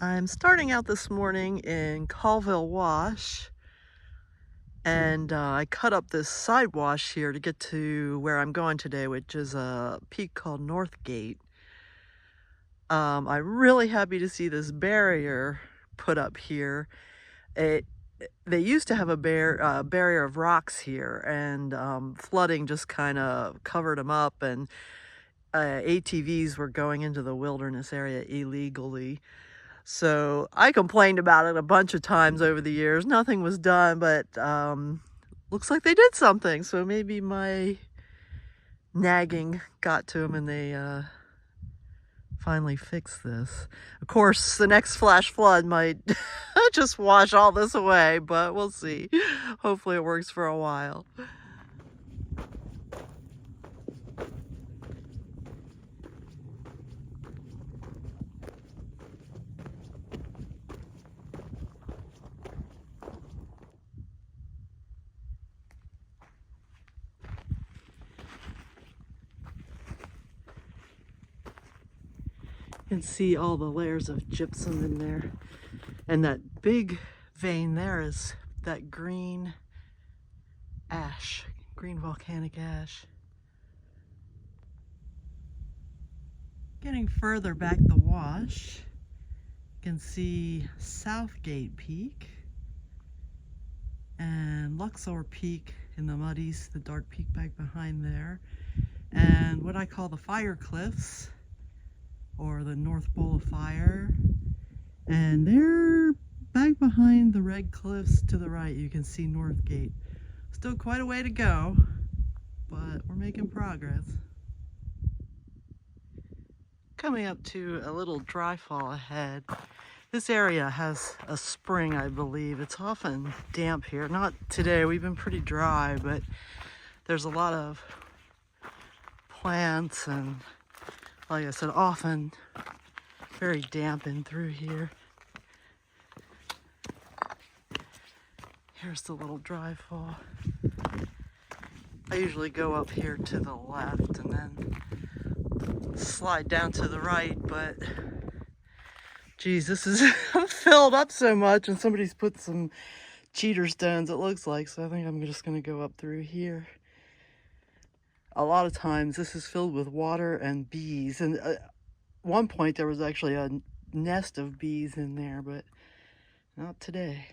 I'm starting out this morning in Colville Wash, and I cut up this side wash here to get to where I'm going today, which is a peak called Northgate. I'm really happy to see this barrier put up here. They used to have a barrier of rocks here, and flooding just kind of covered them up, and ATVs were going into the wilderness area illegally. So I complained about it a bunch of times over the years. Nothing was done, but looks like they did something. So maybe my nagging got to them and they finally fixed this. Of course, the next flash flood might just wash all this away, but we'll see. Hopefully it works for a while. You can see all the layers of gypsum in there. And that big vein there is that green ash, green volcanic ash. Getting further back the wash, you can see Southgate Peak and Luxor Peak in the muddies, the dark peak back behind there, and what I call the Fire Cliffs, or the North Bowl of Fire. And they're back behind the red cliffs to the right. You can see Northgate. Still quite a way to go, but we're making progress. Coming up to a little dry fall ahead. This area has a spring, I believe. It's often damp here. Not today, we've been pretty dry, but there's a lot of plants and, like I said, often very damp in through here. Here's the little dry fall. I usually go up here to the left and then slide down to the right, but geez, this is filled up so much, and somebody's put some cheater stones, it looks like, so I think I'm just going to go up through here. A lot of times this is filled with water and bees, and at one point there was actually a nest of bees in there, but not today.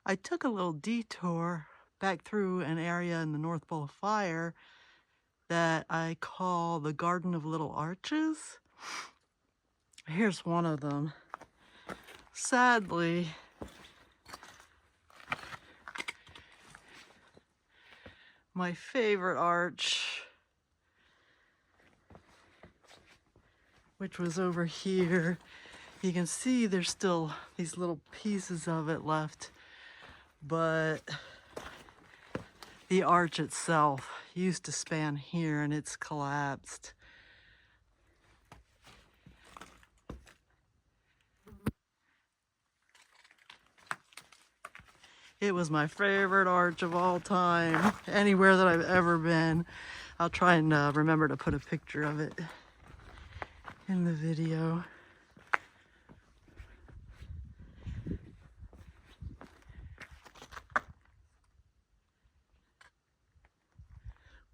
I took a little detour back through an area in the North Bowl of Fire that I call the Garden of Little Arches. Here's one of them. Sadly, my favorite arch, which was over here, You can see there's still these little pieces of it left, but the arch itself used to span here and it's collapsed. It was my favorite arch of all time, anywhere that I've ever been. I'll try and remember to put a picture of it in the video.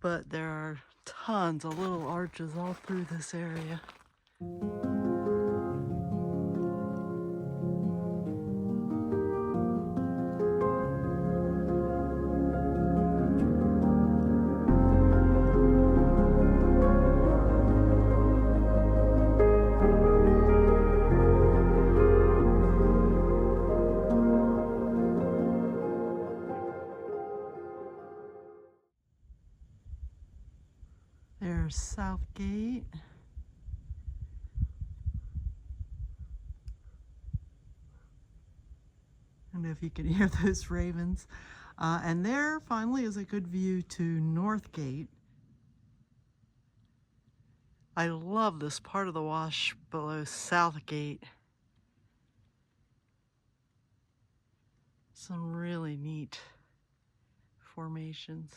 But there are tons of little arches all through this area. There's South Gate. I don't know if you can hear those ravens. And there finally is a good view to North Gate. I love this part of the wash below South Gate. Some really neat formations.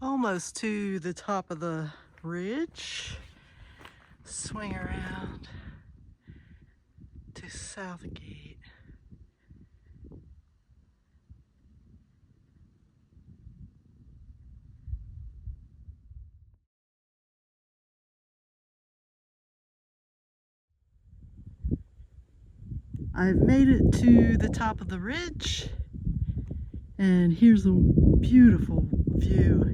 Almost to the top of the ridge. Swing around to South Gate. I've made it to the top of the ridge, and here's a beautiful view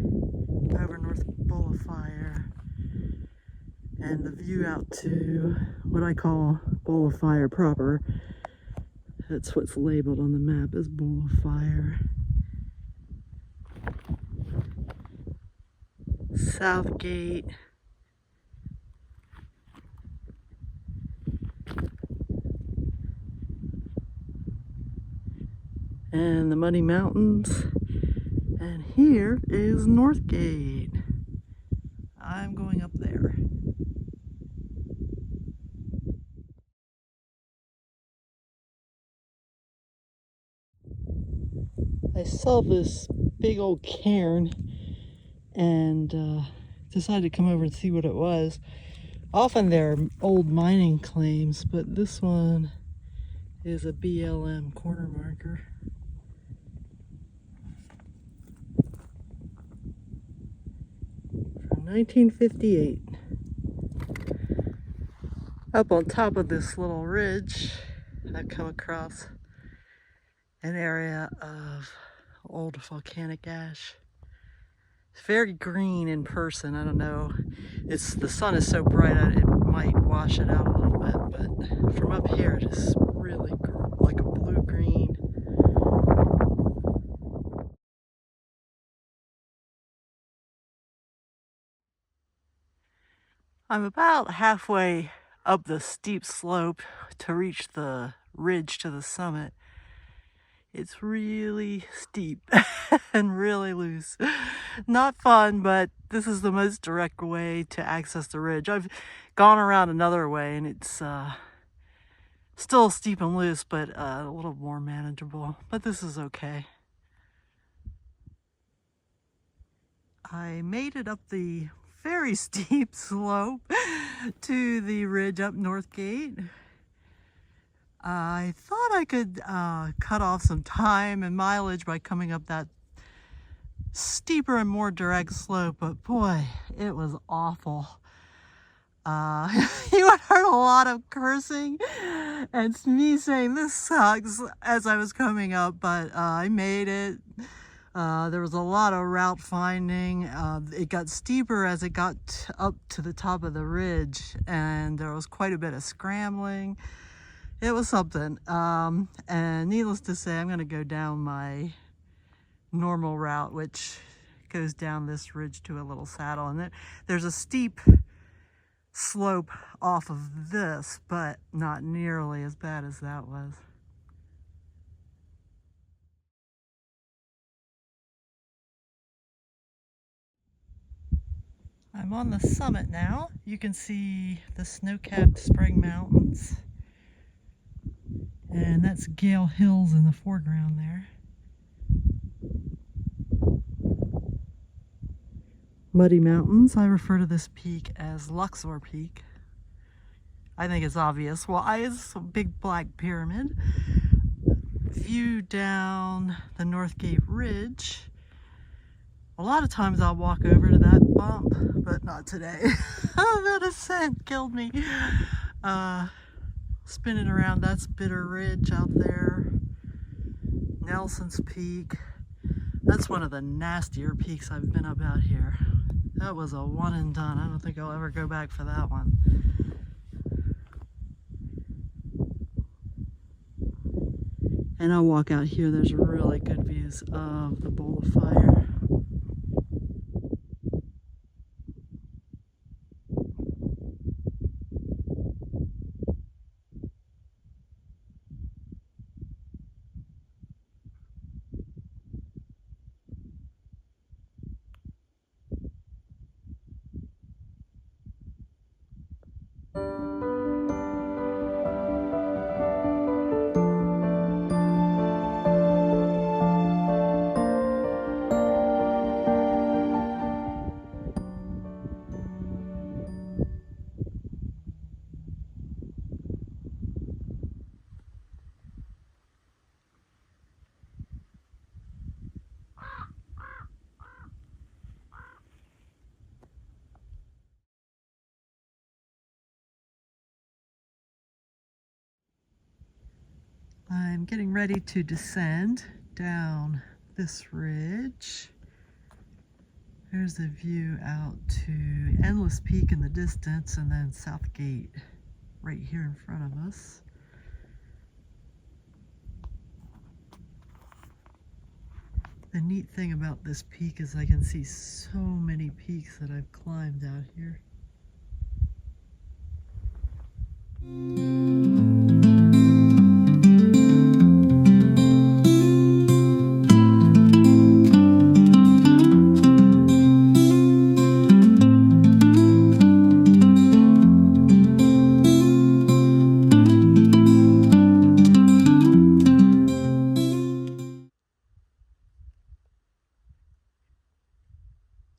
over North Bowl of Fire, and the view out to what I call Bowl of Fire proper. That's what's labeled on the map as Bowl of Fire. South Gate. And the Muddy Mountains. And here is North Gate. I'm going up there. I saw this big old cairn and decided to come over and see what it was. Often there are old mining claims, but this one is a BLM corner marker. From 1958. Up on top of this little ridge, I've come across an area of old volcanic ash. It's very green in person. I don't know. The sun is so bright it might wash it out a little bit, but from up here it is really like a blue-green. I'm about halfway up the steep slope to reach the ridge to the summit. It's really steep and really loose. Not fun, but this is the most direct way to access the ridge. I've gone around another way and it's still steep and loose, but a little more manageable. But this is okay. I made it up the very steep slope to the ridge up North Gate. I thought I could cut off some time and mileage by coming up that steeper and more direct slope, but boy, it was awful. You would heard a lot of cursing and me saying this sucks as I was coming up, but I made it. There was a lot of route finding. It got steeper as it got up to the top of the ridge, and there was quite a bit of scrambling. It was something. And needless to say, I'm going to go down my normal route, which goes down this ridge to a little saddle. And there's a steep slope off of this, but not nearly as bad as that was. I'm on the summit now. You can see the snow-capped Spring Mountains. And that's Gale Hills in the foreground there. Muddy Mountains. I refer to this peak as Luxor Peak. I think it's obvious. Well, it's a big black pyramid. View down the North Gate Ridge. A lot of times I'll walk over to that bump, but not today. Oh, that ascent killed me. Spinning around, that's Bitter Ridge out there. Nelson's Peak. That's one of the nastier peaks I've been up out here. That was a one and done. I don't think I'll ever go back for that one. And I'll walk out here. There's really good views of the Bowl of Fire. I'm getting ready to descend down this ridge. There's a view out to Endless Peak in the distance, and then South Gate right here in front of us. The neat thing about this peak is I can see so many peaks that I've climbed out here.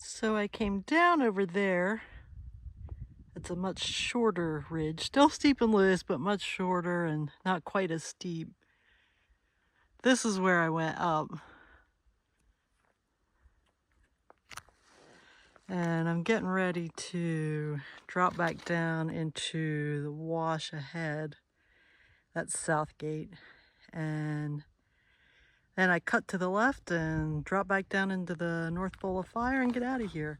So I came down over there. It's a much shorter ridge, still steep and loose, but much shorter and not quite as steep. This is where I went up. And I'm getting ready to drop back down into the wash ahead. That's South Gate. And then I cut to the left and drop back down into the North Bowl of Fire and get out of here.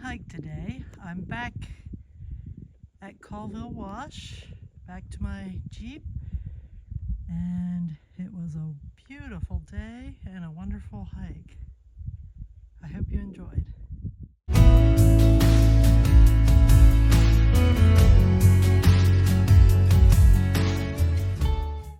hike today. I'm back at Colville Wash, back to my Jeep, and it was a beautiful day and a wonderful hike. I hope you enjoyed.